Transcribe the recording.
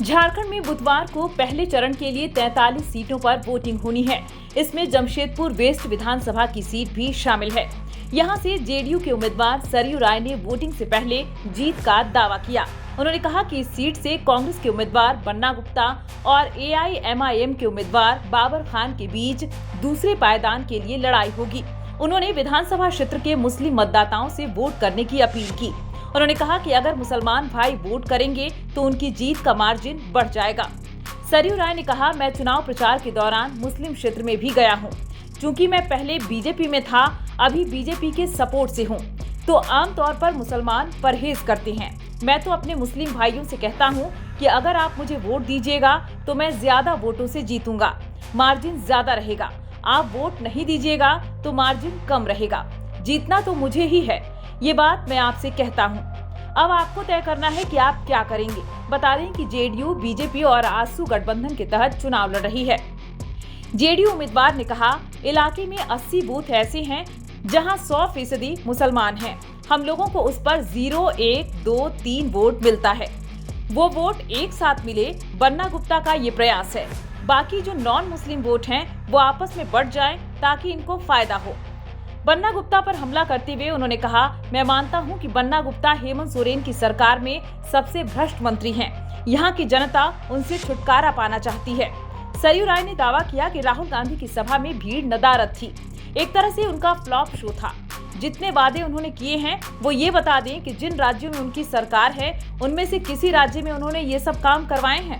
झारखंड में बुधवार को पहले चरण के लिए 43 सीटों पर वोटिंग होनी है। इसमें जमशेदपुर वेस्ट विधानसभा की सीट भी शामिल है। यहां से जेडीयू के उम्मीदवार सरयू राय ने वोटिंग से पहले जीत का दावा किया। उन्होंने कहा कि इस सीट से कांग्रेस के उम्मीदवार बन्ना गुप्ता और एआईएमआईएम के उम्मीदवार बाबर खान के बीच दूसरे पायदान के लिए लड़ाई होगी। उन्होंने विधानसभा क्षेत्र के मुस्लिम मतदाताओं से वोट करने की अपील की। उन्होंने कहा कि अगर मुसलमान भाई वोट करेंगे तो उनकी जीत का मार्जिन बढ़ जाएगा। सरयू राय ने कहा, मैं चुनाव प्रचार के दौरान मुस्लिम क्षेत्र में भी गया हूं। चूंकि मैं पहले बीजेपी में था, अभी बीजेपी के सपोर्ट से हूं, तो आमतौर पर मुसलमान परहेज करते हैं। मैं तो अपने मुस्लिम भाइयों से कहता हूं कि अगर आप मुझे वोट दीजिएगा तो मैं ज्यादा वोटों से जीतूंगा, मार्जिन ज्यादा रहेगा। आप वोट नहीं दीजिएगा तो मार्जिन कम रहेगा। जीतना तो मुझे ही है, ये बात मैं आपसे कहता हूँ। अब आपको तय करना है कि आप क्या करेंगे। बता दें कि जेडीयू, बीजेपी और आजसू गठबंधन के तहत चुनाव लड़ रही है। जेडीयू उम्मीदवार ने कहा, इलाके में 80 बूथ ऐसे हैं जहां 100% मुसलमान हैं। हम लोगों को उस पर 0, 1, 2, 3 वोट मिलता है। वो वोट एक साथ मिले, बन्ना गुप्ता का ये प्रयास है। बाकी जो नॉन मुस्लिम वोट हैं वो आपस में बढ़ जाएं ताकि इनको फायदा हो। बन्ना गुप्ता पर हमला करते हुए उन्होंने कहा, मैं मानता हूं कि बन्ना गुप्ता हेमंत सोरेन की सरकार में सबसे भ्रष्ट मंत्री हैं। यहां की जनता उनसे छुटकारा पाना चाहती है। सरयू राय ने दावा किया कि राहुल गांधी की सभा में भीड़ नदारद थी। एक तरह से उनका फ्लॉप शो था। जितने वादे उन्होंने किए हैं वो ये बता दें कि जिन राज्यों में उनकी सरकार है उनमें से किसी राज्य में उन्होंने ये सब काम करवाए हैं।